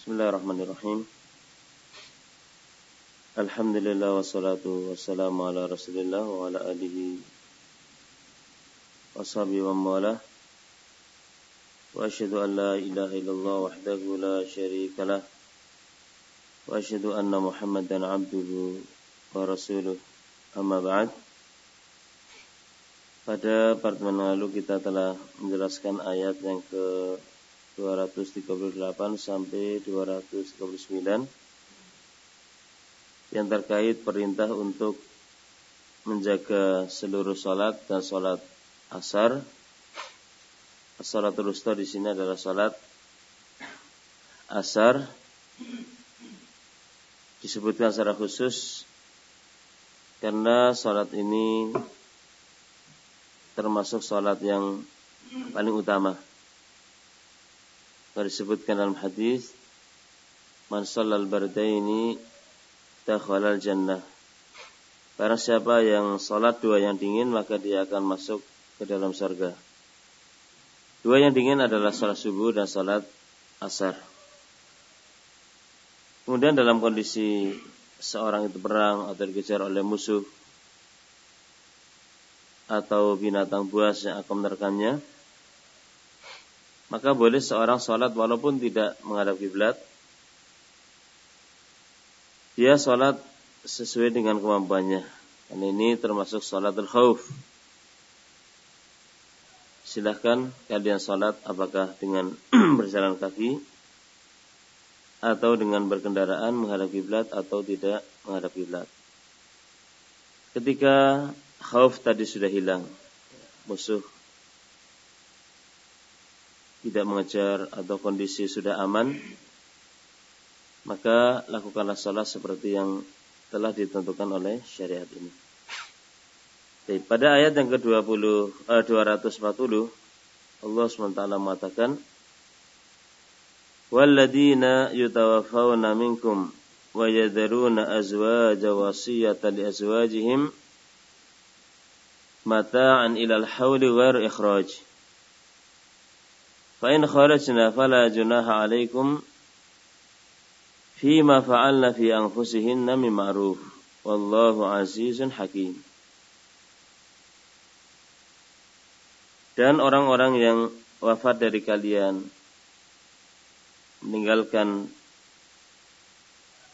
Bismillahirrahmanirrahim. Alhamdulillah wassalatu wassalamu ala Rasulillah wa ala alihi washabihi wa mawalah. Wa asyhadu an la ilaha illallah wahdahu la syarikalah. Wa asyhadu anna Muhammadan abduhu wa rasuluh. Amma ba'd. Pada pertemuan lalu kita telah menjelaskan ayat yang ke 238 sampai 239 yang terkait perintah untuk menjaga seluruh salat dan salat asar. As-salatul wusta di sini adalah salat asar. Disebutkan secara khusus karena salat ini termasuk salat yang paling utama. Disebutkan dalam hadis, man shallal bardaini dakhalal jannah. Barang siapa yang salat dua yang dingin, maka dia akan masuk ke dalam surga. Dua yang dingin adalah salat subuh dan salat asar. Kemudian dalam kondisi seorang itu perang atau dikejar oleh musuh atau binatang buas yang akan menerkamnya, maka boleh seorang sholat walaupun tidak menghadap kiblat. Dia sholat sesuai dengan kemampuannya. Dan ini termasuk sholatul khauf. Silahkan kalian sholat apakah dengan berjalan kaki atau dengan berkendaraan menghadap kiblat atau tidak menghadap kiblat. Ketika khauf tadi sudah hilang, musuh tidak mengejar atau kondisi sudah aman, maka lakukanlah sholat seperti yang telah ditentukan oleh syariat ini. Jadi, pada ayat yang ke-240 Allah SWT mengatakan, walladzina yutawaffawna minkum wa yadharuna azwaja wasiyatan li azwajihim mata'an ilal hawli ghair ikhraj. Fa in kharajna fala junaha 'alaikum fima fa'alna fi anfusihinna min ma'ruf wallahu 'azizun hakim. Dan orang-orang yang wafat dari kalian meninggalkan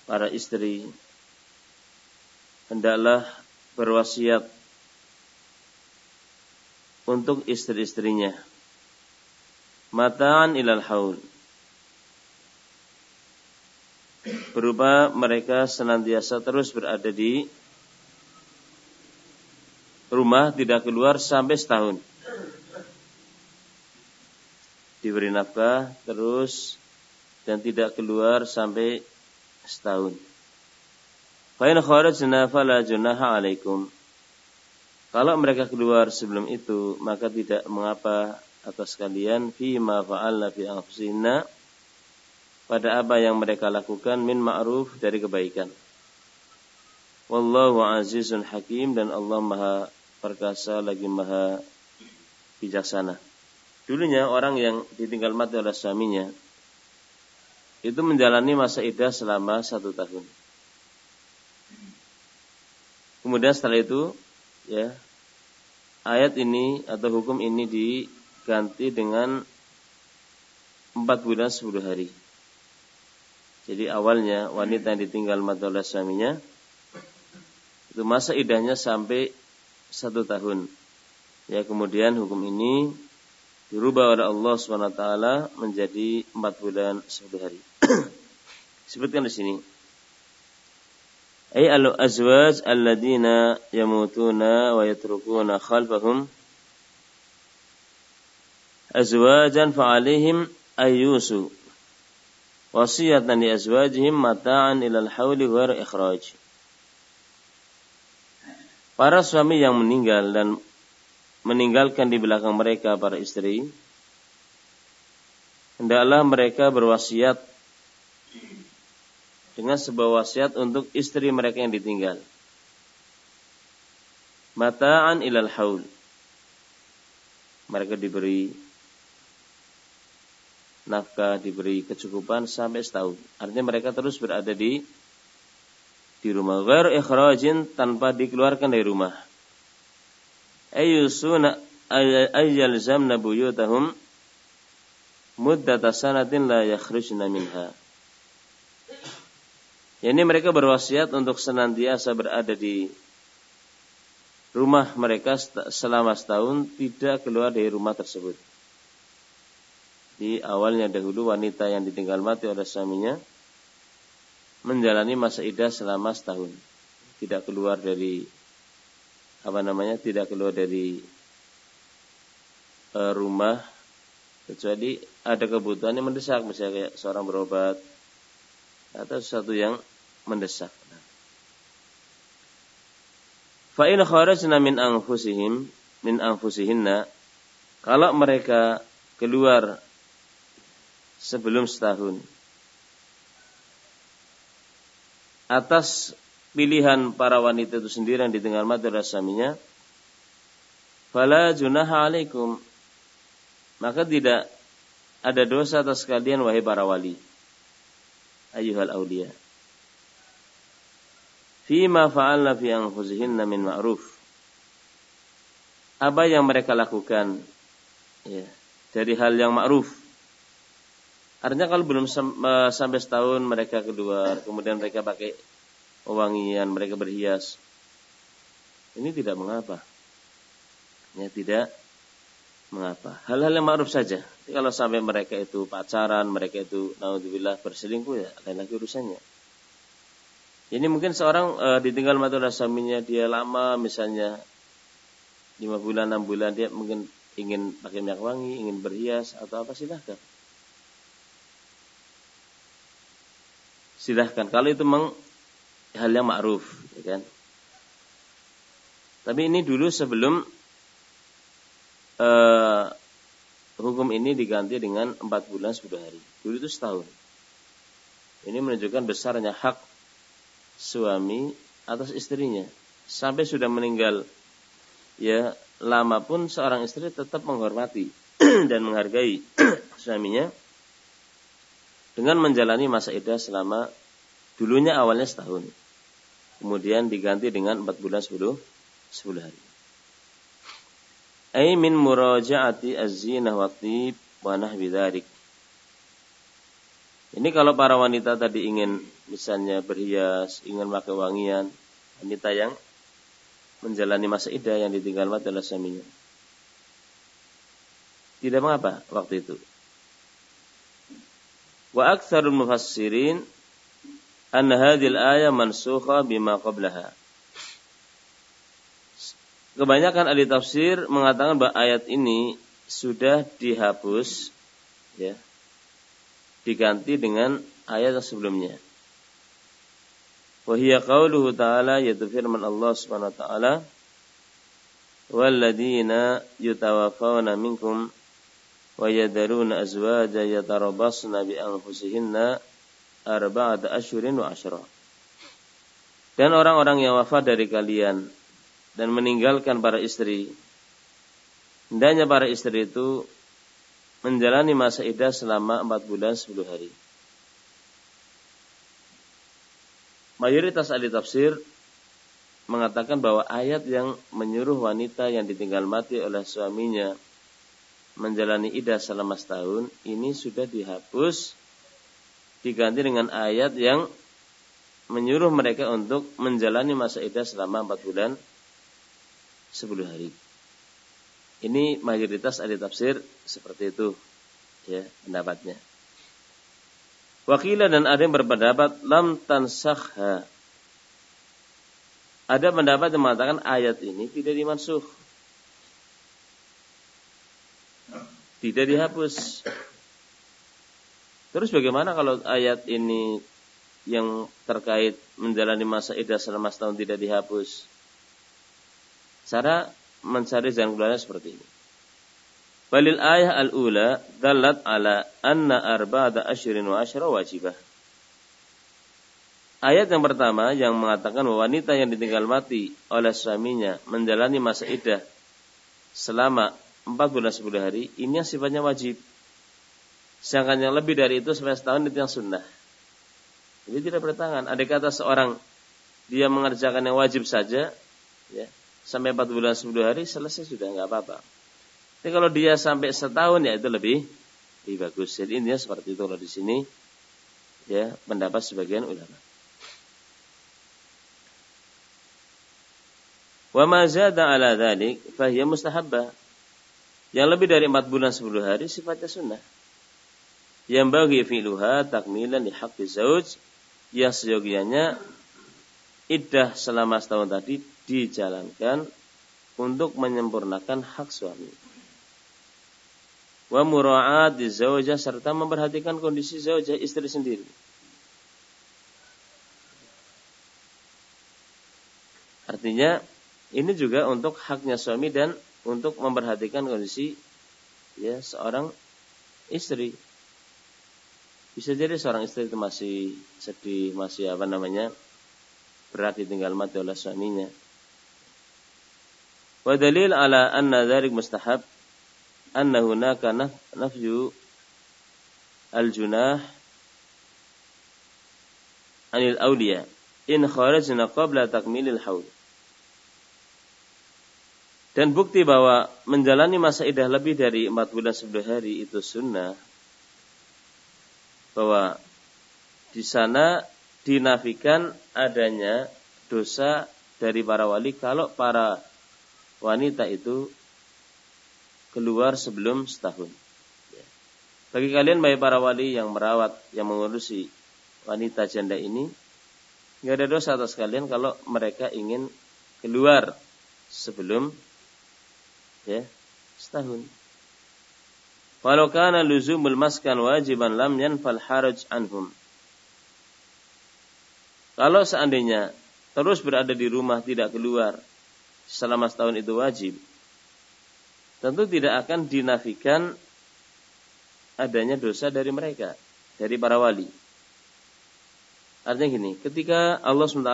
para istri, hendaklah berwasiat untuk istri-istrinya mata'an ilal haul, berupa mereka senantiasa terus berada di rumah, tidak keluar sampai setahun, diberi nafkah terus dan tidak keluar sampai setahun. Fa in kharajna fala junaha 'alaikum. Kalau mereka keluar sebelum itu, maka tidak mengapa atas kalian fima fa'alna fi anfusihinna, pada apa yang mereka lakukan min ma'ruf, dari kebaikan. Wallahu azizun hakim, dan Allah maha perkasa lagi maha bijaksana. Dulunya orang yang ditinggal mati oleh suaminya itu menjalani masa iddah selama 1 tahun. Kemudian setelah itu, ayat ini atau hukum ini diganti dengan 4 bulan 10 hari. Jadi awalnya wanita yang ditinggal mati oleh suaminya itu masa iddahnya sampai 1 tahun. Kemudian hukum ini dirubah oleh Allah SWT menjadi 4 bulan 10 hari. Sebutkan di sini. Ay al-azwaj alladina yamutuna wa yatrukuna khalfahum azwajan fa'alihim ayyusu wasiyatan li azwajihim mata'an ilal hawli ghair ikhraj. Para suami yang meninggal dan meninggalkan di belakang mereka para istri, hendaklah mereka berwasiat dengan sebuah wasiat untuk istri mereka yang ditinggal. Mata'an ilal haul. Mereka diberi nafkah, diberi kecukupan sampai setahun. Artinya mereka terus berada di rumah. Ghair ikhrajin, tanpa dikeluarkan dari rumah. Ayyusuna ayyalzamna buyutahum muddata sanatin la yakhrujna minha. Ini mereka berwasiat untuk senantiasa berada di rumah mereka selama setahun, tidak keluar dari rumah tersebut. Di awalnya dahulu wanita yang ditinggal mati oleh suaminya menjalani masa iddah selama setahun, tidak keluar dari tidak keluar dari rumah kecuali ada kebutuhan yang mendesak, misalnya kayak seorang berobat atau sesuatu yang mendesak. Fa in kharajna min anfusihinna, kalau mereka keluar sebelum setahun atas pilihan para wanita itu sendiri yang ditinggal mati oleh suaminya, fala junaha alaikum, maka tidak ada dosa atas kalian wahai para wali, ayyuhal auliya, fima fa'alna fi anfusihinna min ma'ruf, apa yang mereka lakukan ya, dari hal yang ma'ruf. Artinya kalau belum sampai setahun mereka keluar, kemudian mereka pakai wangian, mereka berhias, ini tidak mengapa. Ya, tidak mengapa. Hal-hal yang ma'ruf saja. Jadi kalau sampai mereka itu pacaran, mereka itu naudzubillah berselingkuh, ya lain lagi urusannya. Ini mungkin seorang ditinggal mati oleh suaminya, dia lama misalnya 5 bulan, 6 bulan, dia mungkin ingin pakai minyak wangi, ingin berhias atau apa, silahkan. Silahkan, kalau itu memang hal yang ma'ruf, ya kan. Tapi ini dulu sebelum hukum ini diganti dengan 4 bulan 10 hari. Dulu itu setahun. Ini menunjukkan besarnya hak suami atas istrinya. Sampai sudah meninggal ya lama pun seorang istri tetap menghormati dan menghargai suaminya dengan menjalani masa iddah selama dulunya awalnya setahun, kemudian diganti dengan 4 bulan 10 hari. Ai min muraja'ati az-zinah wa tib wa nahwi dzalik. Ini kalau para wanita tadi ingin misalnya berhias, ingin pakai wangian, wanita yang menjalani masa iddah yang ditinggal mati oleh suaminya, tidak mengapa waktu itu. Wa aktsarul mufassirin anna hadhil ayah mansukha bima qablaha. Kebanyakan ahli tafsir mengatakan bahwa ayat ini sudah dihapus, ya, diganti dengan ayat yang sebelumnya. Wa hiya qauluhu ta'ala, yaitu firman Allah Subhanahu wa ta'ala, walladzina yutawaffawna minkum wa yadaruna azwaja yatarabbasna bi anfusihinna arba'ata asyhurin wa asyra. Dan orang-orang yang wafat dari kalian dan meninggalkan para istri, hendaknya para istri itu menjalani masa iddah selama 4 bulan 10 hari. Mayoritas ahli tafsir mengatakan bahwa ayat yang menyuruh wanita yang ditinggal mati oleh suaminya menjalani iddah selama setahun ini sudah dihapus, diganti dengan ayat yang menyuruh mereka untuk menjalani masa iddah selama 4 bulan 10 hari. Ini mayoritas ahli tafsir seperti itu, ya, pendapatnya. Wakilah, dan ada yang berpendapat lam tansakha. Ada pendapat yang mengatakan ayat ini tidak dimansukh, tidak dihapus. Terus bagaimana kalau ayat ini yang terkait menjalani masa iddah selama setahun tidak dihapus? Cara mencari jalan keluarnya seperti ini. Balil ayah al-ula dallat ala anna arba'ata asyrin wa asyra wajibah. Ayat yang pertama yang mengatakan bahwa wanita yang ditinggal mati oleh suaminya menjalani masa iddah selama 4 bulan 10 hari, ini yang sifatnya wajib. Sedangkan yang lebih dari itu sampai setahun itu yang sunnah. Jadi tidak bertangan. Andai kata seorang dia mengerjakan yang wajib saja, ya, sampai 4 bulan 10 hari selesai sudah, nggak apa-apa. Tapi kalau dia sampai setahun ya itu lebih bagus. Jadi intinya seperti itu kalau di sini, ya, pendapat sebagian ulama. Wa ma zada ala dzalik fa hiya mustahabbah. Yang lebih dari 4 bulan 10 hari sifatnya sunnah. Yang bagi fi'luha takmilan li haqqi zauj, yang seyogianya iddah selama setahun tadi dijalankan untuk menyempurnakan hak suami. Wa mura'at zaujah, serta memperhatikan kondisi zaujah, istri sendiri. Artinya ini juga untuk haknya suami dan untuk memperhatikan kondisi, ya, seorang istri. Bisa jadi seorang istri itu masih sedih, masih berat ditinggal mati oleh suaminya. Wa dalil ala anna dzalik mustahab anna hunaka nafyu al-junah anil awliya in kharajna qabla takmilil haul. Dan bukti bahwa menjalani masa iddah lebih dari 4 bulan 10 hari itu sunnah, bahwa di sana dinafikan adanya dosa dari para wali kalau para wanita itu keluar sebelum setahun. Bagi kalian, bagi para wali yang merawat, yang mengurusi wanita janda ini, nggak ada dosa atas kalian kalau mereka ingin keluar sebelum, ya, setahun. Walau kana luzumul maskan wajiban lam yanfal haraj anhum. Kalau seandainya terus berada di rumah tidak keluar selama setahun itu wajib, tentu tidak akan dinafikan adanya dosa dari mereka, dari para wali. Artinya gini, ketika Allah SWT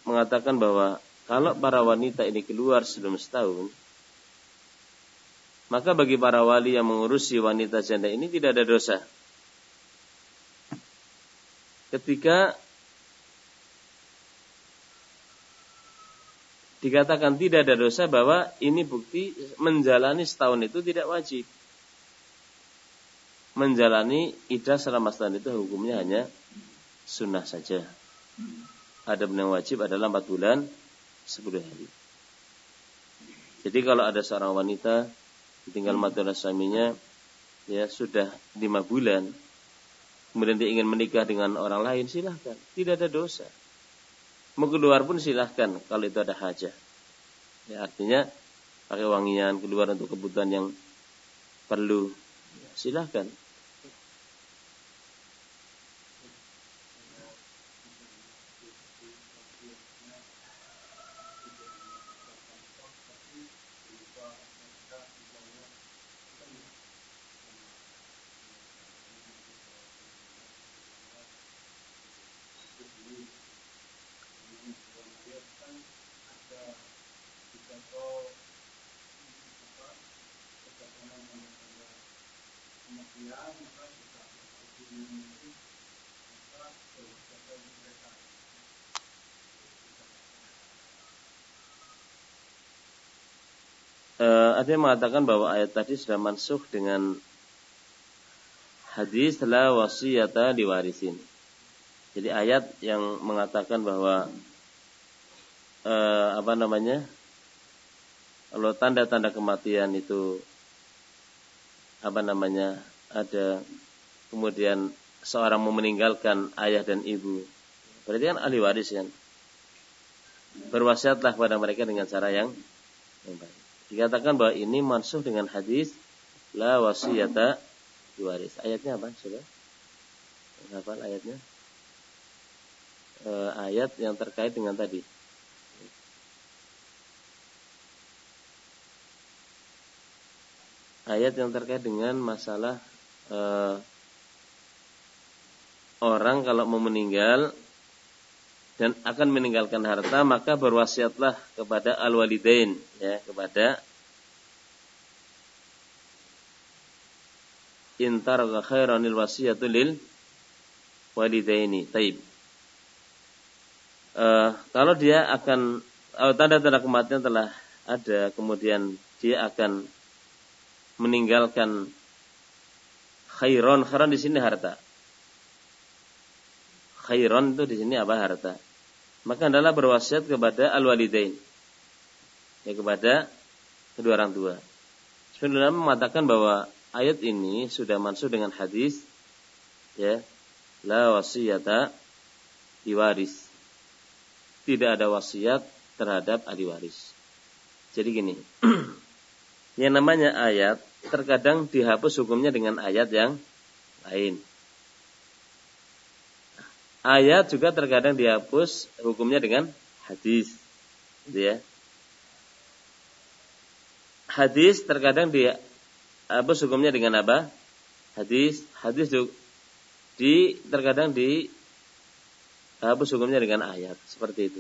mengatakan bahwa kalau para wanita ini keluar sebelum setahun, maka bagi para wali yang mengurusi wanita janda ini tidak ada dosa. Ketika dikatakan tidak ada dosa, bahwa ini bukti menjalani setahun itu tidak wajib. Menjalani iddah selama setahun itu hukumnya hanya sunnah saja. Adapun yang wajib adalah 4 bulan 10 hari. Jadi kalau ada seorang wanita ditinggal mati oleh suaminya, ya, sudah 5 bulan, kemudian dia ingin menikah dengan orang lain, silahkan, tidak ada dosa. Mau keluar pun silahkan kalau itu ada hajah. Ya, artinya pakai wangian, keluar untuk kebutuhan yang perlu, ya, silahkan. Ada yang mengatakan bahwa ayat tadi sudah mansukh dengan hadis la wasiyata diwarisin. Jadi ayat yang mengatakan bahwa kalau tanda-tanda kematian itu ada, kemudian seorang mau meninggalkan ayah dan ibu, berarti kan ahli waris kan. Berwasiatlah kepada mereka dengan cara yang baik. Dikatakan bahwa ini mansukh dengan hadis la wasiyata diwaris. Ayatnya apa? Coba. Hafal ayatnya? Ayat yang terkait dengan tadi. Ayat yang terkait dengan masalah orang kalau mau meninggal dan akan meninggalkan harta, maka berwasiatlah kepada al-walidain, ya, kepada in taraka khairanil wasiyatu lil walidaini. Taib. Kalau dia akan tanda-tanda kematian telah ada, kemudian dia akan meninggalkan khairon di sini harta. Khairon itu di sini apa? Harta. Maka adalah berwasiat kepada al-walidain, ya, kepada kedua orang tua. Sebenarnya mengatakan bahwa ayat ini sudah mansuh dengan hadis, ya, la wasiyata diwaris. Tidak ada wasiat terhadap ahli waris. Jadi gini, yang namanya ayat terkadang dihapus hukumnya dengan ayat yang lain. Ayat juga terkadang dihapus hukumnya dengan hadis, gitu ya. Hadis terkadang dihapus hukumnya dengan apa? Hadis terkadang dihapus hukumnya dengan ayat, seperti itu.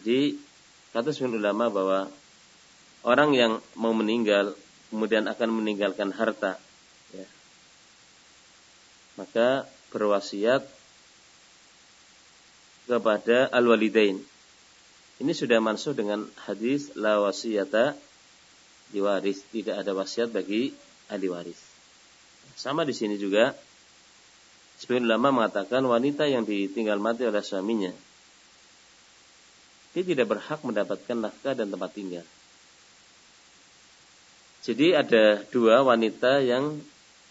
Jadi kata sebagian ulama bahwa orang yang mau meninggal kemudian akan meninggalkan harta, ya, maka berwasiat kepada al-walidain. Ini sudah mansuh dengan hadis la wasiyata diwaris, tidak ada wasiat bagi ahli waris. Sama di sini juga sebagian ulama mengatakan wanita yang ditinggal mati oleh suaminya, dia tidak berhak mendapatkan nafkah dan tempat tinggal. Jadi ada dua wanita yang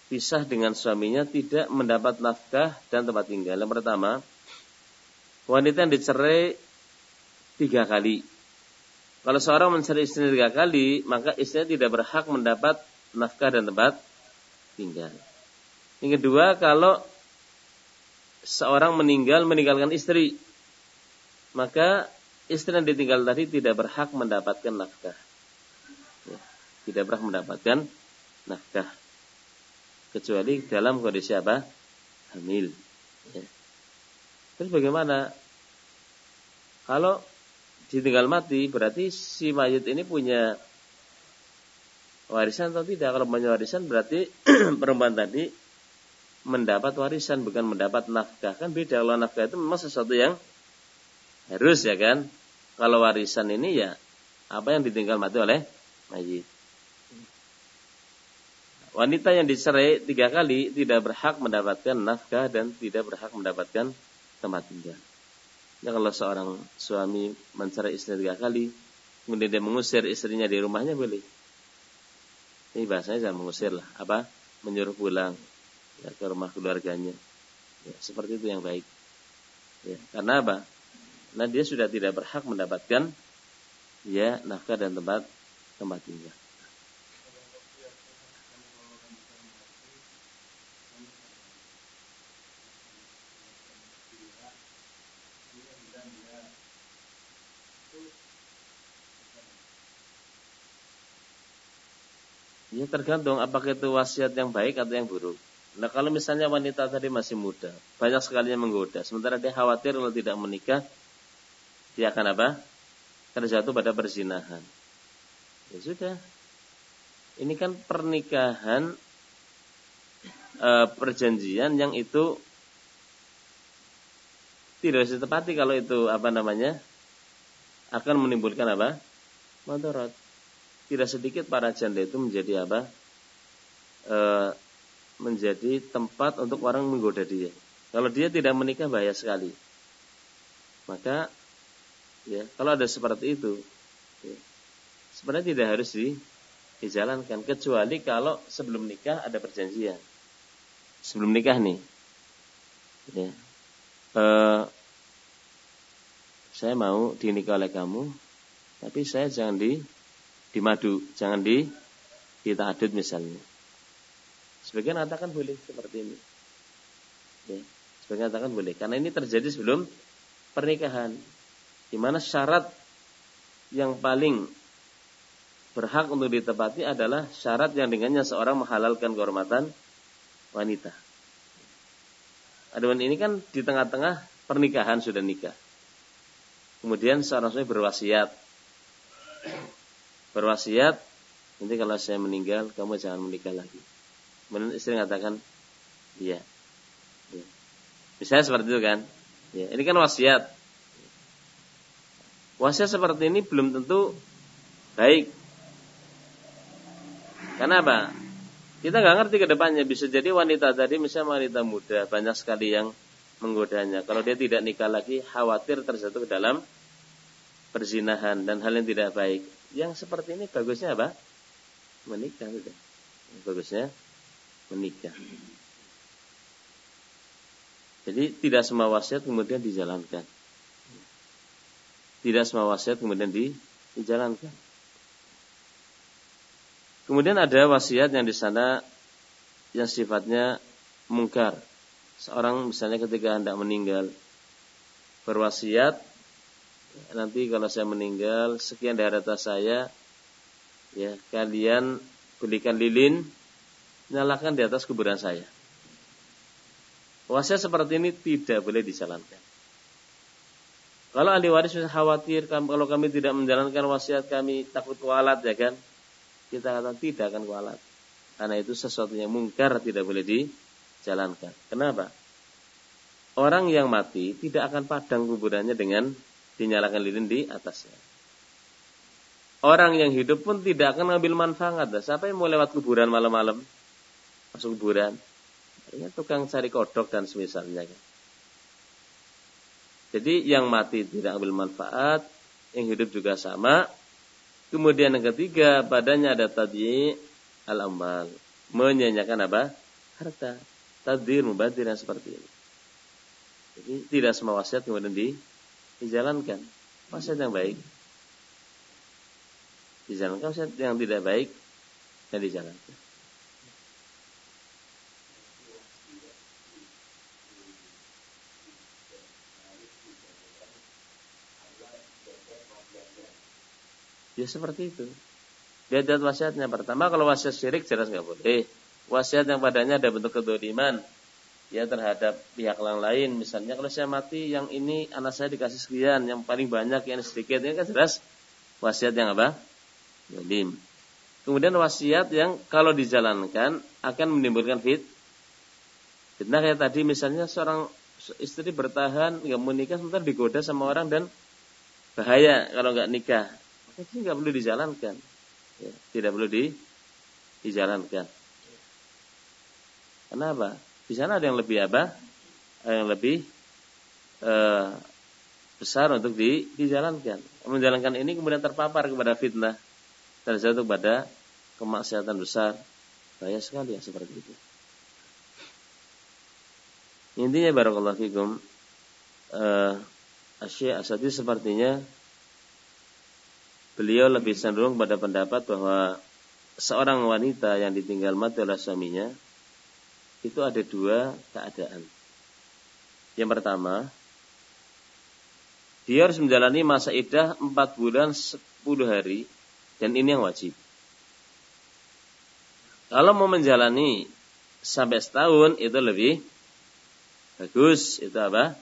pisah dengan suaminya tidak mendapat nafkah dan tempat tinggal. Yang pertama, wanita yang dicerai 3 kali. Kalau seorang mencerai istrinya 3 kali, maka istrinya tidak berhak mendapat nafkah dan tempat tinggal. Yang kedua, kalau seorang meninggalkan istri, maka istri yang ditinggal tadi tidak berhak mendapatkan nafkah. Ya, tidak berhak mendapatkan nafkah. Kecuali dalam kondisi apa? Hamil. Ya. Terus bagaimana? Kalau ditinggal mati, berarti si mayit ini punya warisan atau tidak? Kalau punya warisan, berarti perempuan tadi mendapat warisan, bukan mendapat nafkah. Kan beda, kalau nafkah itu memang sesuatu yang harus, ya kan? Kalau warisan ini ya apa yang ditinggal mati oleh mayit. Wanita yang dicerai 3 kali tidak berhak mendapatkan nafkah dan tidak berhak mendapatkan tempat tinggal. Ya, kalau seorang suami mencerai istri 3 kali, kemudian dia mengusir istrinya di rumahnya, boleh. Ini bahasanya jangan mengusir lah, apa? Menyuruh pulang, ya, ke rumah keluarganya. Ya, seperti itu yang baik. Ya, karena apa? Nah, dia sudah tidak berhak mendapatkan, ya, nafkah dan tempat tinggal. Ya, tergantung apakah itu wasiat yang baik atau yang buruk. Nah, kalau misalnya wanita tadi masih muda, banyak sekali yang menggoda, sementara dia khawatir kalau tidak menikah dia akan apa? Terjatuh pada perzinahan. Ya sudah. Ini kan pernikahan, perjanjian yang itu tidak bisa ditepati kalau itu apa namanya? Akan menimbulkan apa? Mudarat. Tidak sedikit para janda itu menjadi apa? Menjadi tempat untuk orang menggoda dia. Kalau dia tidak menikah bahaya sekali. Maka ya, kalau ada seperti itu, ya, sebenarnya tidak harus dijalankan, kecuali kalau sebelum nikah ada perjanjian. Sebelum nikah nih, ya, saya mau dinikah oleh kamu, tapi saya jangan dimadu, jangan ditahadud misalnya. Sebagian katakan boleh seperti ini. Ya, sebagian katakan boleh, karena ini terjadi sebelum pernikahan, di mana syarat yang paling berhak untuk ditepati adalah syarat yang dengannya seorang menghalalkan kehormatan wanita. Adapun ini kan di tengah-tengah pernikahan sudah nikah. Kemudian seorang suami berwasiat, nanti kalau saya meninggal kamu jangan menikah lagi. Kemudian istri mengatakan iya. Ya. Misalnya seperti itu kan. Ya, ini kan wasiat. Wasiat seperti ini belum tentu baik. Karena apa? Kita nggak ngerti ke depannya. Bisa jadi wanita tadi misalnya wanita muda, banyak sekali yang menggodanya. Kalau dia tidak nikah lagi, khawatir terjatuh ke dalam perzinahan dan hal yang tidak baik. Yang seperti ini bagusnya apa? Menikah gitu. Bagusnya menikah. Jadi tidak semua wasiat kemudian dijalankan. Tidak semua wasiat kemudian dijalankan. Kemudian ada wasiat yang di sana yang sifatnya mungkar. Seorang misalnya ketika hendak meninggal berwasiat, nanti kalau saya meninggal sekian dari harta saya, ya kalian belikan lilin, nyalakan di atas kuburan saya. Wasiat seperti ini tidak boleh dijalankan. Kalau ahli waris khawatir kalau kami tidak menjalankan wasiat kami takut kualat, ya kan? Kita katakan tidak akan kualat. Karena itu sesuatu yang mungkar tidak boleh dijalankan. Kenapa? Orang yang mati tidak akan padang kuburannya dengan dinyalakan lilin di atasnya. Orang yang hidup pun tidak akan ngambil manfaat. Siapa yang mau lewat kuburan malam-malam? Masuk kuburan. Ini tukang cari kodok dan semisalnya. Jadi yang mati tidak ambil manfaat, yang hidup juga sama. Kemudian yang ketiga, padanya ada tadyi al-amal, menyanyiakan apa? Harta. Tadir mubadir yang seperti ini. Jadi tidak semua wasiat kemudian dijalankan. Wasiat yang baik dijalankan, wasiat yang tidak baik dan dijalankan. Ya seperti itu. Lihat wasiatnya. Pertama kalau wasiat syirik jelas nggak boleh. Wasiat yang padanya ada bentuk kedoliman ya terhadap pihak yang lain. Misalnya kalau saya mati yang ini anak saya dikasih sekian, yang paling banyak yang sedikit, ini kan jelas wasiat yang apa? Dolim. Kemudian wasiat yang kalau dijalankan akan menimbulkan fitnah kayak tadi misalnya seorang istri bertahan nggak mau nikah sebentar digoda sama orang dan bahaya kalau nggak nikah. Itu nggak perlu dijalankan, ya, tidak perlu dijalankan. Kenapa? Di sana ada yang lebih apa? Yang lebih besar untuk dijalankan. Menjalankan ini kemudian terpapar kepada fitnah, terjatuh pada kemaksiatan besar, bahaya sekali yang seperti itu. Intinya barakallahu fikum, Asy-Syaikh As-Sa'di sepertinya beliau lebih cenderung pada pendapat bahwa seorang wanita yang ditinggal mati oleh suaminya itu ada dua keadaan. Yang pertama, dia harus menjalani masa iddah 4 bulan 10 hari dan ini yang wajib. Kalau mau menjalani sampai setahun itu lebih bagus. Itu apa?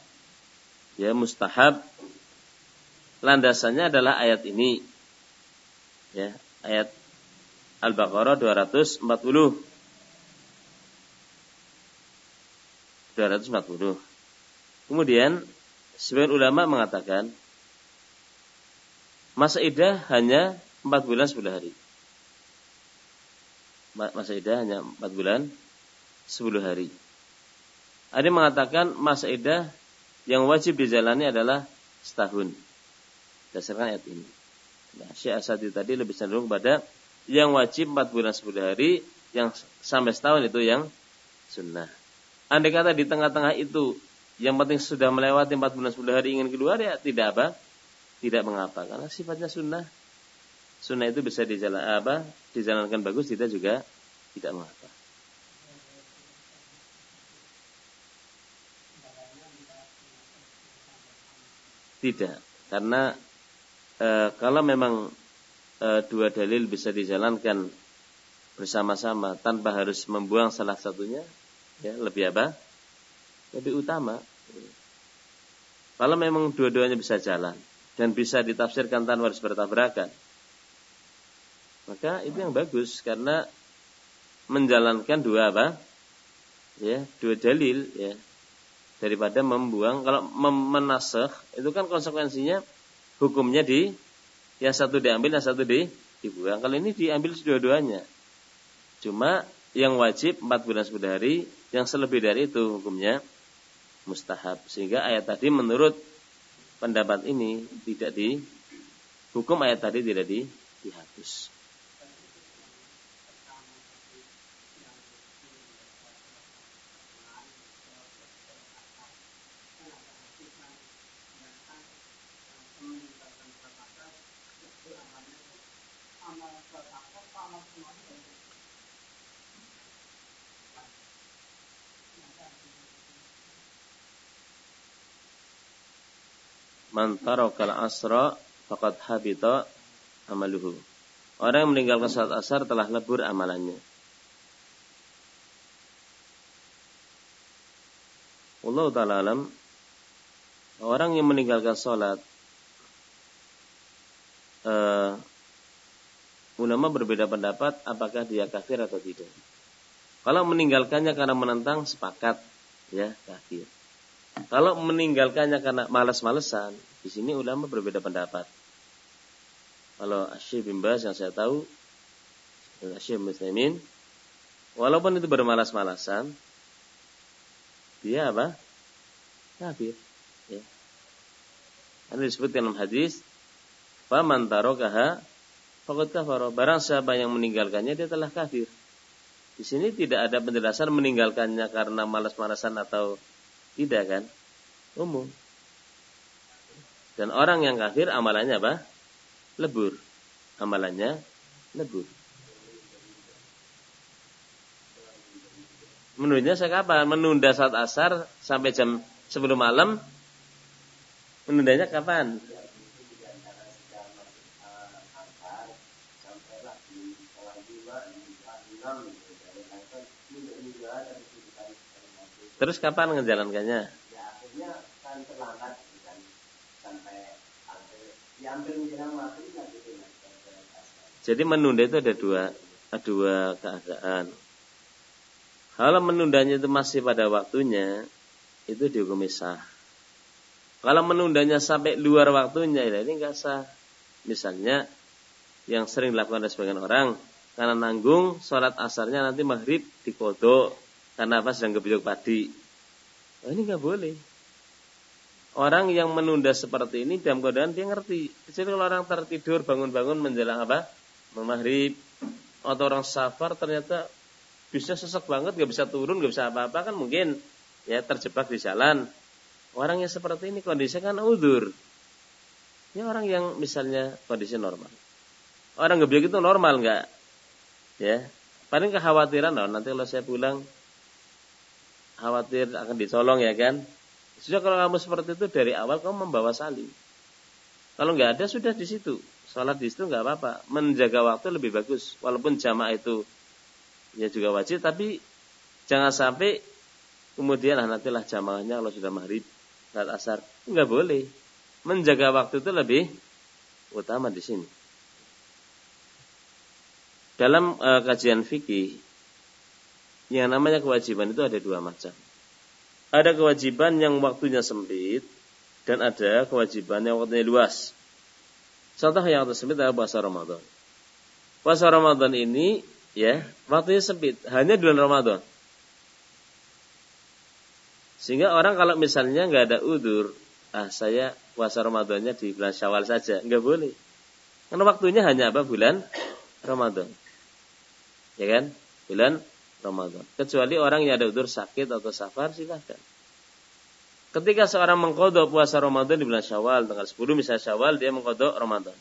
Ya mustahab. Landasannya adalah ayat ini. Ya, ayat Al-Baqarah 240. Kemudian sebagian ulama mengatakan masa iddah hanya 4 bulan 10 hari. Masa iddah hanya 4 bulan 10 hari. Ada yang mengatakan masa iddah yang wajib dijalani adalah setahun. Berdasarkan ayat ini. Nah, Syekh As-Sa'di tadi lebih cenderung pada yang wajib 4 bulan 10 hari, yang sampai setahun itu yang sunnah. Andai kata di tengah-tengah itu, yang penting sudah melewati 4 bulan 10 hari ingin keluar, ya tidak apa? Tidak mengapa, karena sifatnya sunnah. Sunnah itu bisa dijalankan bagus, tidak juga tidak mengapa. Tidak, karena kalau memang dua dalil bisa dijalankan bersama-sama tanpa harus membuang salah satunya, ya lebih apa? Lebih utama. Kalau memang dua-duanya bisa jalan dan bisa ditafsirkan tanpa harus bertabrakan, maka itu yang bagus, karena menjalankan dua apa? Ya, dua dalil ya. Daripada membuang. Kalau menasakh itu kan konsekuensinya hukumnya yang satu diambil, yang satu dibuang. Kalau ini diambil dua-duanya. Cuma yang wajib 4 bulan 10 hari, yang selebih dari itu hukumnya mustahab. Sehingga ayat tadi menurut pendapat ini hukum ayat tadi tidak dihapus. Man tarakal asra faqad habita amaluhu. Orang yang meninggalkan salat asar telah lebur amalannya. Wallahu ta'ala alam. Orang yang meninggalkan salat, ulama berbeda pendapat apakah dia kafir atau tidak. Kalau meninggalkannya karena menentang, sepakat ya kafir. Kalau meninggalkannya karena malas-malesan, di sini ulama berbeda pendapat. Kalau Syekh bin Baz yang saya tahu, dan Syekh Muslimin, walaupun itu bermalas-malasan, dia apa? Kafir. Ya. Ini disebutkan dalam hadis, "Faman tarakaha faqad kafara." Barang siapa yang meninggalkannya, dia telah kafir. Di sini tidak ada penjelasan meninggalkannya karena malas-malasan atau tidak kan? Umum. Dan orang yang kafir amalannya apa? Lebur. Amalannya lebur. Menurutnya saya kapan? Menunda saat asar sampai jam 10 malam. Menundanya kapan? Terus kapan menjalankannya? Ya akhirnya kan terlambat kan sampai hampir menjelang maghrib lah gitu. Jadi menunda itu ada dua keadaan. Kalau menundanya itu masih pada waktunya, itu dihukumi sah. Kalau menundanya sampai luar waktunya, ya ini nggak sah. Misalnya yang sering dilakukan oleh sebagian orang, karena nanggung sholat asarnya nanti maghrib dikodok. Karena apa? Sedang gebuyuk padi. Oh, ini nggak boleh. Orang yang menunda seperti ini dalam keadaan dia ngerti. Jadi kalau orang tertidur bangun-bangun menjelang apa? Maghrib. Atau orang safar ternyata bisa sesek banget, nggak bisa turun, nggak bisa apa-apa kan mungkin ya terjebak di jalan. Orang yang seperti ini kondisinya kan udzur. Ya orang yang misalnya kondisi normal. Orang gebuyuk itu normal nggak? Ya. Paling kekhawatiran nanti kalau saya pulang khawatir akan dicolong ya kan. Sudah kalau kamu seperti itu dari awal kamu membawa salin. Kalau nggak ada sudah di situ. Sholat di situ nggak apa-apa. Menjaga waktu lebih bagus. Walaupun jamaah itu ya juga wajib, tapi jangan sampai kemudian nantilah jamaahnya kalau sudah maghrib, salat asar. Nggak boleh. Menjaga waktu itu lebih utama di sini. Dalam kajian fikih, yang namanya kewajiban itu ada dua macam. Ada kewajiban yang waktunya sempit dan ada kewajiban yang waktunya luas. Contoh yang tersebut adalah puasa Ramadan. Puasa Ramadan ini ya waktunya sempit, hanya bulan Ramadan. Sehingga orang kalau misalnya nggak ada udzur, saya puasa Ramadannya di bulan Syawal saja, nggak boleh. Karena waktunya hanya apa? Bulan Ramadan. Ya kan? Bulan Ramadan. Kecuali orang yang ada udzur sakit atau safar silakan. Ketika seorang mengqadha puasa Ramadan di bulan Syawal tanggal 10 misalnya Syawal dia mengqadha Ramadan.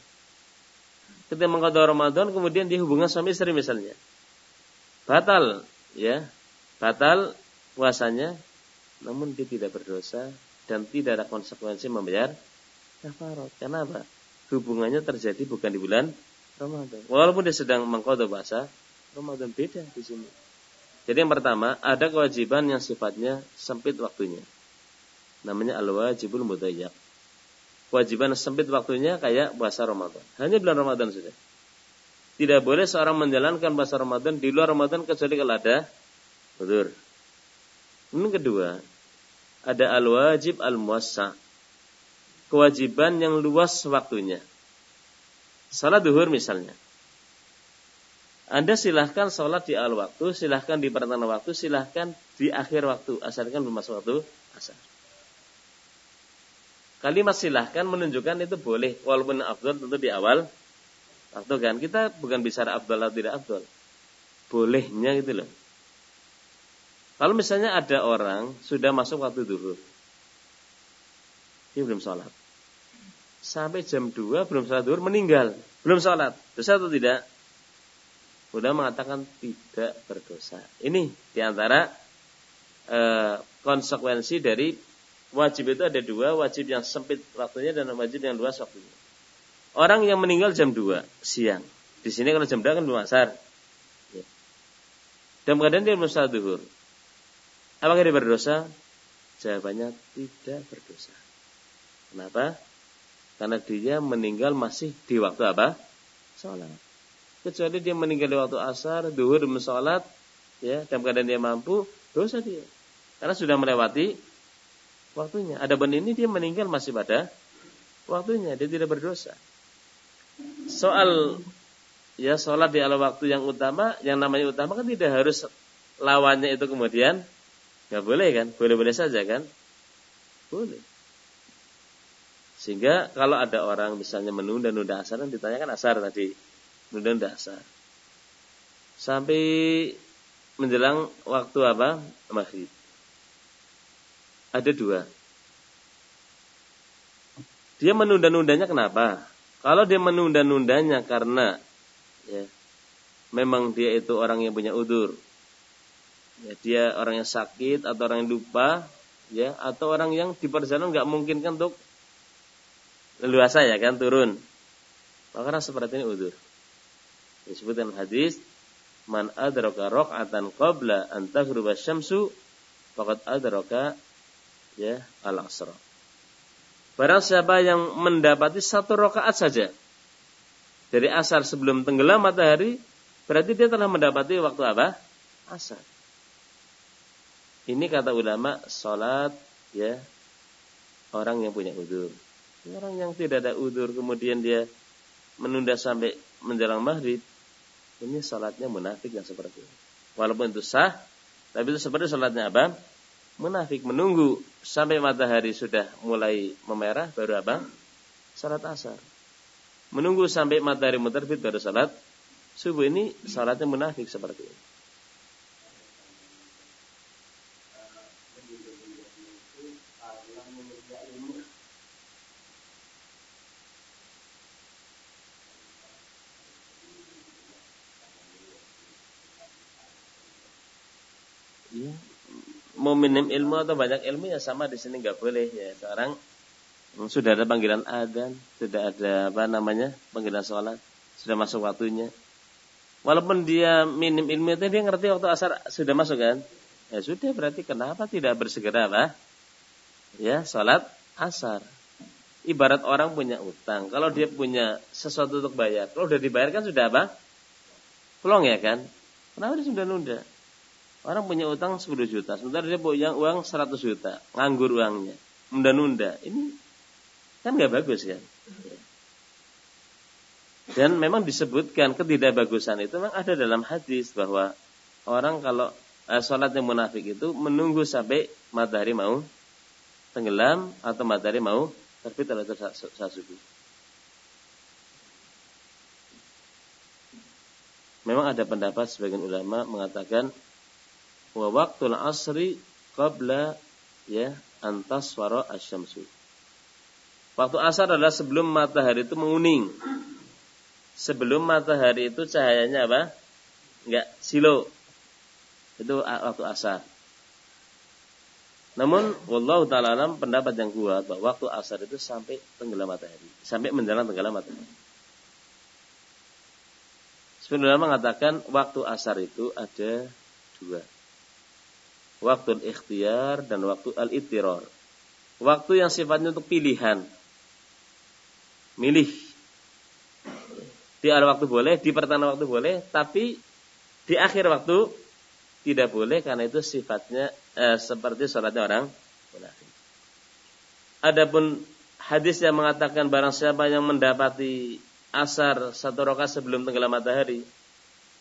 Ketika mengqadha Ramadan kemudian dia hubungan suami istri misalnya. Batal ya. Batal puasanya namun dia tidak berdosa dan tidak ada konsekuensi membayar kafarat. Kenapa? Hubungannya terjadi bukan di bulan Ramadan. Walaupun dia sedang mengqadha puasa Ramadan, beda di sini. Jadi yang pertama, ada kewajiban yang sifatnya sempit waktunya. Namanya al-wajibul mudayyak. Kewajiban sempit waktunya kayak puasa Ramadan. Hanya bulan Ramadan sudah. Tidak boleh seorang menjalankan puasa Ramadan di luar Ramadan kecuali kalau ada uzur. Yang kedua, ada al-wajib al-muwassa'. Kewajiban yang luas waktunya. Salat zuhur misalnya. Anda silahkan sholat di awal waktu, silahkan di pertengahan waktu, silahkan di akhir waktu, asalkan belum masuk waktu asar. Kalimat silahkan menunjukkan itu boleh, walaupun afdal tentu di awal waktu kan. Kita bukan bicara afdal atau tidak afdal. Bolehnya gitu loh. Kalau misalnya ada orang sudah masuk waktu zuhur, dia belum sholat. Sampai jam 2 belum sholat zuhur, meninggal, belum sholat. Dosa atau tidak? Udah mengatakan tidak berdosa. Ini diantara konsekuensi dari wajib itu ada dua, wajib yang sempit waktunya dan wajib yang luas waktunya. Orang yang meninggal jam 2 siang. Di sini kalau jam 2 kan belum asar. Ya. Dan kemudian dia belum sholat zuhur. Apakah dia berdosa? Jawabannya tidak berdosa. Kenapa? Karena dia meninggal masih di waktu apa? Sholat. Kecuali dia meninggal di waktu asar, zuhur belum sholat, ya, dalam keadaan dia mampu, dosa dia. Karena sudah melewati waktunya. Adapun ini dia meninggal masih pada waktunya, dia tidak berdosa. Soal ya sholat di awal waktu yang utama, yang namanya utama kan tidak harus lawannya itu kemudian nggak boleh kan? Boleh-boleh saja kan? Boleh. Sehingga kalau ada orang misalnya menunda-nunda asar, ditanyakan asar tadi. Menunda asar sampai menjelang waktu apa? Maghrib. Ada dua. Dia menunda-nundanya kenapa? Kalau dia menunda-nundanya karena ya, memang dia itu orang yang punya udzur, ya, dia orang yang sakit atau orang yang lupa, ya, atau orang yang di perjalanan nggak mungkin kan untuk leluasa ya kan turun. Maka seperti ini udzur. Disebutkan hadis, man adraka raq'atan qabla an taghruba syamsu faqad adraka ya al-asra. Barang siapa yang mendapati satu rakaat saja dari asar sebelum tenggelam matahari, berarti dia telah mendapati waktu apa? Asar. Ini kata ulama salat ya orang yang punya udzur. Orang yang tidak ada udzur kemudian dia menunda sampai menjelang maghrib, ini salatnya munafik yang seperti ini. Walaupun itu sah, tapi itu seperti salatnya apa? Munafik, menunggu sampai matahari sudah mulai memerah baru apa? Salat asar. Menunggu sampai matahari terbit baru salat subuh, ini salatnya munafik seperti ini. Ya, mau minim ilmu atau banyak ilmu ya sama di sini nggak boleh ya. Sekarang sudah ada panggilan adzan, sudah ada apa namanya panggilan sholat, sudah masuk waktunya. Walaupun dia minim ilmu itu dia ngerti waktu asar sudah masuk kan? Ya sudah, berarti kenapa tidak bersegera apa? Ya sholat asar. Ibarat orang punya utang, kalau dia punya sesuatu untuk bayar, kalau sudah dibayarkan sudah apa? Pelong ya kan? Kenapa dia sudah nunda? Orang punya utang 10 juta, sementara dia punya uang 100 juta, nganggur uangnya, nunda-nunda. Ini kan nggak bagus kan? Dan memang disebutkan ketidakbagusan itu memang ada dalam hadis bahwa orang kalau sholatnya munafik itu menunggu sampai matahari mau tenggelam atau matahari mau terbit atau saat subuh. Memang ada pendapat sebagian ulama mengatakan wa waqtul asri qabla ya antaswara asyamsu. Waktu asar adalah sebelum matahari itu menguning. Sebelum matahari itu cahayanya apa? Enggak silo. Itu waktu asar. Namun wallahu ta'ala alam, pendapat yang kuat bahwa waktu asar itu sampai tenggelam matahari, sampai menjelang tenggelam matahari. Sebenarnya mengatakan waktu asar itu ada dua. Waktu ikhtiar dan waktu al-ittirar. Waktu yang sifatnya untuk pilihan. Milih. Di Di awal waktu boleh, di pertengahan waktu boleh, tapi di akhir waktu tidak boleh karena itu sifatnya seperti sholatnya orang munafik. Adapun hadis yang mengatakan barang siapa yang mendapati asar 1 rakaat sebelum tenggelam matahari,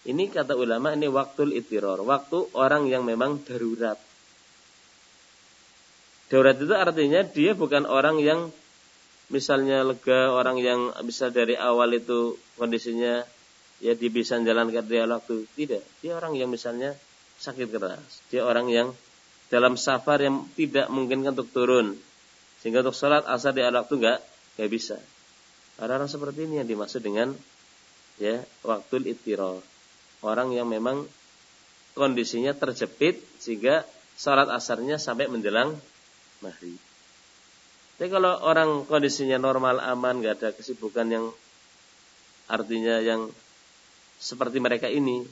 ini kata ulama ini waktul ittiror, waktu orang yang memang darurat. Darurat itu artinya dia bukan orang yang misalnya lega, orang yang bisa dari awal itu kondisinya ya dia bisa jalankan dia waktu. Tidak, dia orang yang misalnya sakit keras. Dia orang yang dalam safar yang tidak memungkinkan untuk turun. Sehingga untuk sholat asar di awal waktu enggak bisa. Orang-orang seperti ini yang dimaksud dengan ya waktul ittiror. Orang yang memang kondisinya terjepit sehingga sholat asarnya sampai menjelang maghrib. Tapi kalau orang kondisinya normal, aman, nggak ada kesibukan yang artinya yang seperti mereka ini,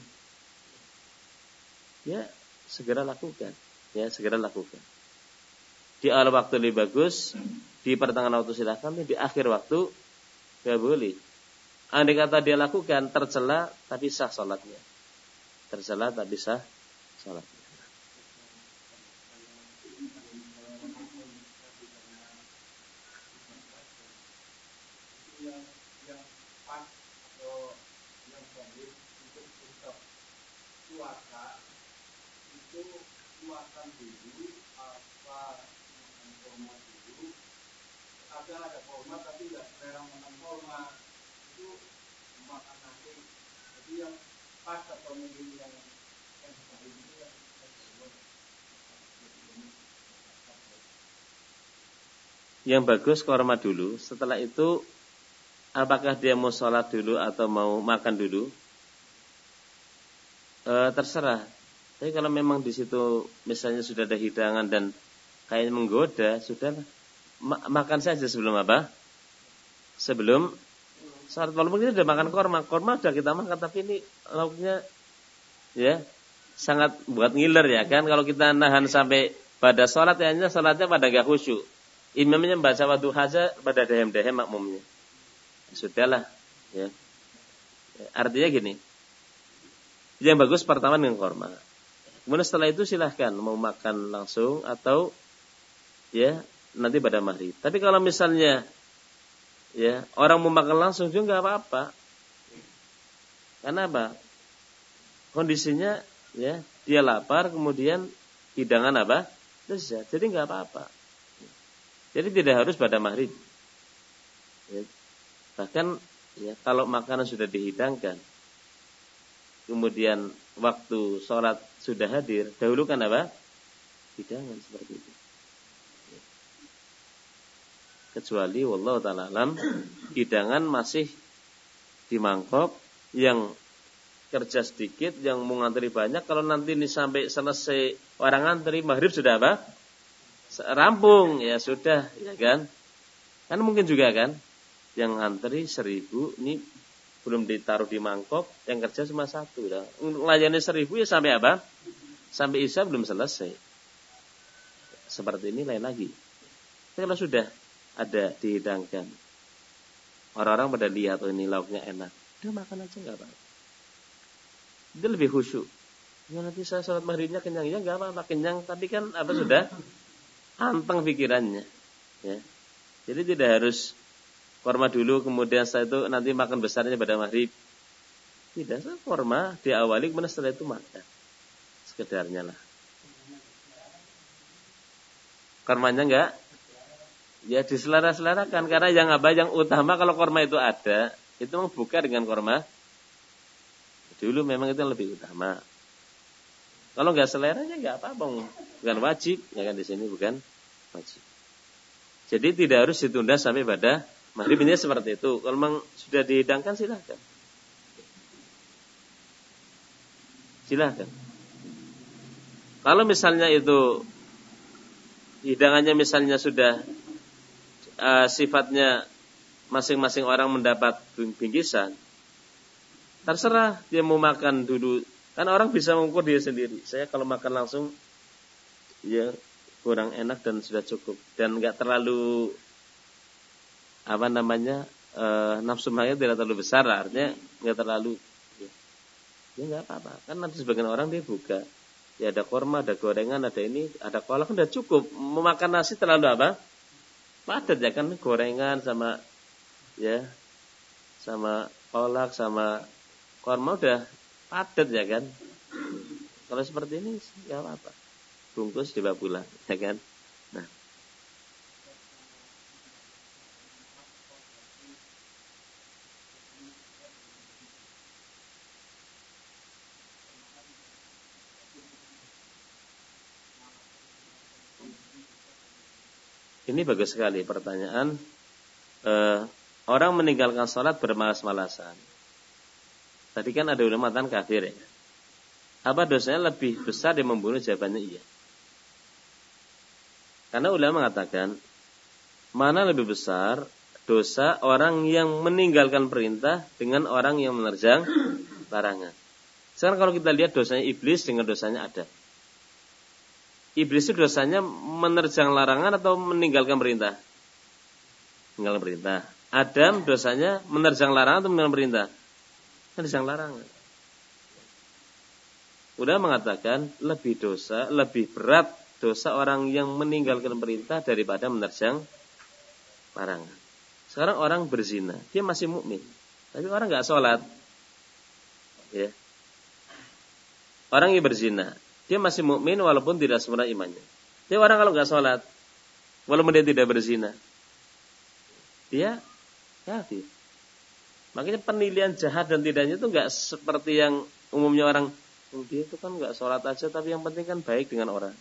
ya segera lakukan. Di awal waktu lebih bagus, di pertengahan waktu silakan, di akhir waktu nggak boleh. Andai kata dia lakukan tercela tapi sah salatnya. Yang pas atau yang bagus untuk tetap puasa itu makan dulu apa makan kurma dulu. Ada kurma tapi nggak selera makan kurma, itu makan nasi. Jadi yang pas atau mungkin yang baik itu yang Yang bagus kurma dulu. Setelah itu apakah dia mau sholat dulu atau mau makan dulu? Terserah. Tapi kalau memang di situ misalnya sudah ada hidangan dan kayaknya menggoda, sudah makan saja sebelum apa? Sebelum sholat. Walaupun kita sudah makan kurma sudah kita makan, tapi ini lauknya ya sangat buat ngiler ya kan. Kalau kita nahan sampai pada sholat, ya sholatnya pada gak khusyuk. Imamnya membaca wadduha saja pada dehem-dehem makmumnya. Sudahlah ya. Artinya gini, yang bagus pertama dengan kurma. Kemudian setelah itu silahkan mau makan langsung atau ya nanti pada maghrib. Tapi kalau misalnya ya orang mau makan langsung juga nggak apa-apa. Karena apa? Kondisinya ya dia lapar, kemudian hidangan apa? Lezat. Jadi nggak apa-apa. Jadi tidak harus pada maghrib. Ya. Bahkan ya kalau makanan sudah dihidangkan, kemudian waktu sholat sudah hadir, dahulukan apa? Hidangan seperti itu. Kecuali wallahu ta'ala alam, hidangan masih di mangkok, yang kerja sedikit, yang mau ngantri banyak. Kalau nanti ini sampai selesai orang ngantri, maghrib sudah apa? Rampung, ya sudah, ya kan? Kan mungkin juga kan, yang ngantri 1000, ini belum ditaruh di mangkok, yang kerja cuma 1. Layani 1000 ya sampai apa? Sampai isya belum selesai. Seperti ini lain lagi. Tapi kalau sudah ada dihidangkan, orang-orang pada lihat oh ini lauknya enak, udah makan aja nggak apa-apa. Dia lebih khusyuk. Ya nanti saya sholat maghribnya kenyang, ya nggak apa-apa kenyang, tapi kan apa sudah anteng pikirannya. Ya. Jadi tidak harus kurma dulu, kemudian setelah itu nanti makan besarnya pada maghrib. Tidak, kurma diawali, kemudian setelah itu makan. Sekedarnya lah. Kurmanya enggak? Ya diselara-selarakan, karena yang apa yang utama kalau kurma itu ada, itu membuka dengan kurma. Dulu memang itu yang lebih utama. Kalau enggak selera ya enggak apa-apa, bukan wajib, ya kan di sini bukan wajib. Jadi tidak harus ditunda sampai pada maghrib, ini seperti itu. Kalau memang sudah dihidangkan silahkan. Silahkan. Kalau misalnya itu hidangannya misalnya sudah sifatnya masing-masing orang mendapat bingkisan, terserah dia mau makan dulu. Kan orang bisa mengukur dia sendiri. Saya kalau makan langsung ya kurang enak dan sudah cukup, dan enggak terlalu nafsu makannya tidak terlalu besar, artinya nggak terlalu. Ya nggak apa-apa. Kan nanti sebagian orang dia buka. Ya ada korma, ada gorengan, ada ini, ada kolak, udah cukup. Memakan nasi terlalu apa? Padat ya kan, gorengan sama ya sama kolak sama korma udah padat ya kan. Kalau seperti ini nggak apa-apa. Bungkus dibawa pulang, ya kan. Nah, ini bagus sekali pertanyaan. Orang meninggalkan sholat bermalas-malasan. Tadi kan ada ulama mengatakan kafir ya. Apa dosanya lebih besar dia membunuh? Jawabannya iya. Karena ulama mengatakan mana lebih besar dosa orang yang meninggalkan perintah dengan orang yang menerjang larangan. Sekarang kalau kita lihat dosanya iblis dengan dosanya Adam. Iblis itu dosanya menerjang larangan atau meninggalkan perintah? Meninggalkan perintah. Adam dosanya menerjang larangan atau meninggalkan perintah? Menerjang larangan. Udah mengatakan lebih berat dosa orang yang meninggalkan perintah daripada menerjang larangan. Sekarang orang berzina, dia masih mukmin, tapi orang nggak sholat, ya. Orang yang berzina, dia masih mukmin walaupun tidak sempurna imannya. Dia orang kalau nggak sholat, walaupun dia tidak berzina, dia kafir. Makanya penilaian jahat dan tidaknya itu nggak seperti yang umumnya orang. Dia itu kan nggak sholat aja, tapi yang penting kan baik dengan orang.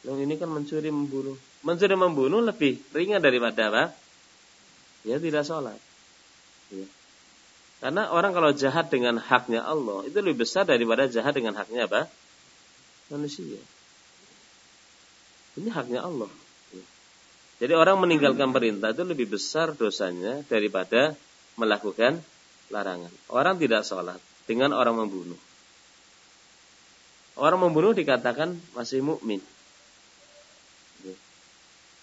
Yang ini kan mencuri membunuh. Mencuri membunuh lebih ringan daripada apa? Ya tidak sholat. Ya. Karena orang kalau jahat dengan haknya Allah itu lebih besar daripada jahat dengan haknya apa? Manusia. Ini haknya Allah. Ya. Jadi orang meninggalkan perintah itu lebih besar dosanya daripada melakukan larangan. Orang tidak sholat dengan orang membunuh. Orang membunuh dikatakan masih mukmin.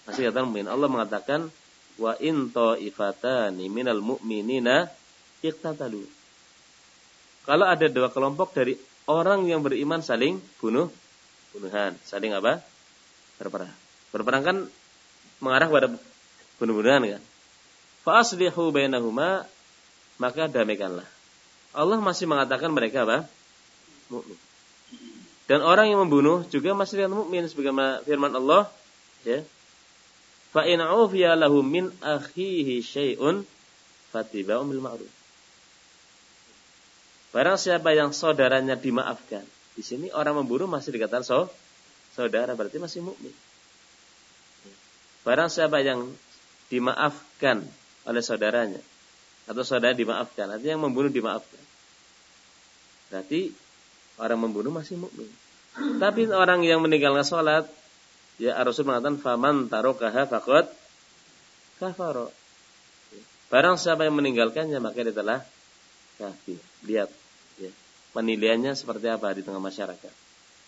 Masih katakan mukmin. Allah mengatakan wa in ta'ifatani minal mu'minina iqtatalu. Kalau ada dua kelompok dari orang yang beriman saling bunuhan, saling apa? Berperang. Berperang kan mengarah kepada bunuh-bunuhan kan? Fa aslihu bainahuma, maka damaikanlah. Allah masih mengatakan mereka apa? Mukmin. Dan orang yang membunuh juga masih mukmin sebagaimana firman Allah, ya. Fa in ufiya lahu min akhihi syai'un fatiba'un bil ma'ruf. Barang siapa yang saudaranya dimaafkan. Di sini orang membunuh masih dikatakan saudara, berarti masih mukmin. Barang siapa yang dimaafkan oleh saudaranya atau saudara dimaafkan, artinya yang membunuh dimaafkan. Berarti orang membunuh masih mukmin. Tapi orang yang meninggalkan salat, ya Rasul mengatakan faman tarakaha faqad kafara. Barang siapa yang meninggalkannya maka dia telah kafir. Lihat ya, penilaiannya seperti apa di tengah masyarakat.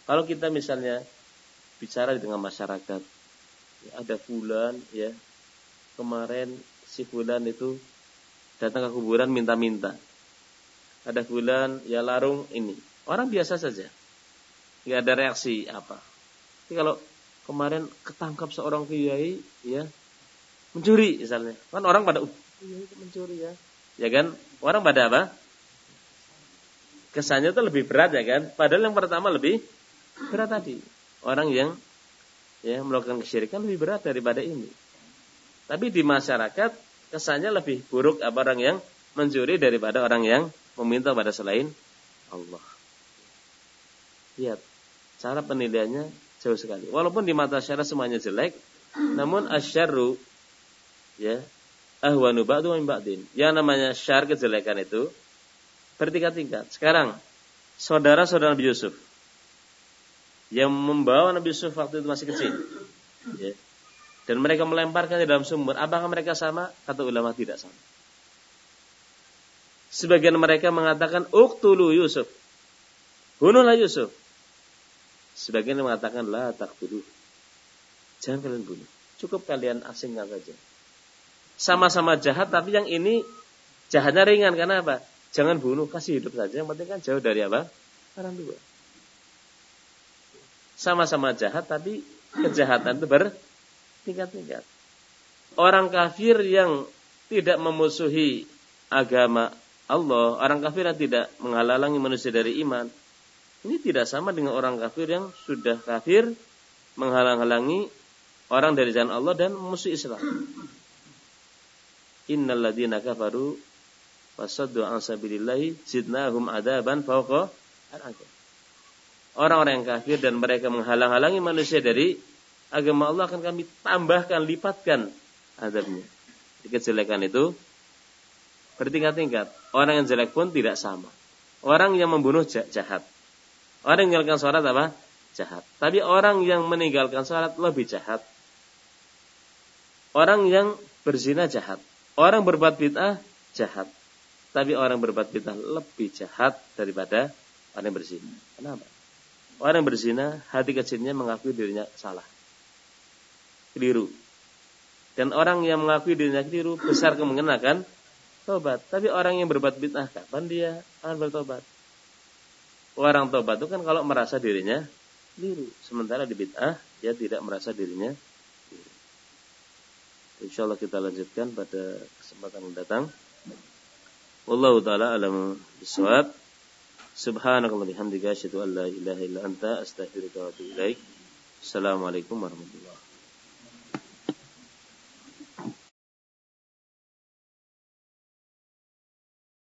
Kalau kita misalnya bicara di tengah masyarakat, ya, ada fulan ya, kemarin si fulan itu datang ke kuburan minta-minta. Ada fulan ya larung ini. Orang biasa saja. Enggak ada reaksi apa. Tapi kalau kemarin ketangkap seorang kiai ya mencuri misalnya, kan orang pada iya itu mencuri ya. Ya kan? Orang pada apa? Kesannya itu lebih berat ya kan? Padahal yang pertama lebih berat tadi. Orang yang ya melakukan kesyirikan lebih berat daripada ini. Tapi di masyarakat kesannya lebih buruk apa orang yang mencuri daripada orang yang meminta pada selain Allah. Lihat, cara penilaiannya jauh sekali. Walaupun di mata syarah semuanya jelek, namun asyarru ya ahwanu ba'du min ba'din. Yang namanya syar kejelekan itu bertingkat-tingkat. Sekarang saudara-saudara Nabi Yusuf yang membawa Nabi Yusuf waktu itu masih kecil, ya, dan mereka melemparkan di dalam sumur. Apakah mereka sama? Kata ulama tidak sama. Sebagian mereka mengatakan uqtulu Yusuf, bunuhlah Yusuf. Sebagian mengatakan la taqtulu, jangan kalian bunuh, cukup kalian asingkan saja. Sama-sama jahat, tapi yang ini jahatnya ringan. Karena apa? Jangan bunuh, kasih hidup saja. Yang penting kan jauh dari apa? Orang tua. Sama-sama jahat, tapi kejahatan itu bertingkat-tingkat. Orang kafir yang tidak memusuhi agama Allah, orang kafir yang tidak menghalangi manusia dari iman, ini tidak sama dengan orang kafir yang sudah kafir, menghalang-halangi orang dari jalan Allah dan memusuhi Islam. Innal ladzina kafaru fasaddu an sabilillahi zidnahum adaban fawqa al-'adzab. Orang-orang yang kafir dan mereka menghalang-halangi manusia dari agama Allah akan kami tambahkan, lipatkan azabnya. Kejelekan itu bertingkat-tingkat. Orang yang jelek pun tidak sama. Orang yang membunuh jahat. Orang yang meninggalkan sholat apa? Jahat. Tapi orang yang meninggalkan sholat lebih jahat. Orang yang berzina jahat. Orang berbuat bid'ah jahat. Tapi orang berbuat bid'ah lebih jahat daripada orang yang berzina. Kenapa? Orang yang berzina, hati kecilnya mengakui dirinya salah, keliru. Dan orang yang mengakui dirinya keliru, besar kemungkinan akan tobat. Tapi orang yang berbuat bid'ah, kapan dia akan bertobat? Orang tobat itu kan kalau merasa dirinya keliru. Sementara di bid'ah, dia tidak merasa dirinya keliru. InsyaAllah kita lanjutkan pada kesempatan yang datang. Wallahu ta'ala a'lamu bishawab. Subhanakallahumma bihamdika asyhadu an la ilaha illa anta astaghfiruka wa atubu ilaik. Assalamualaikum warahmatullahi wabarakatuh.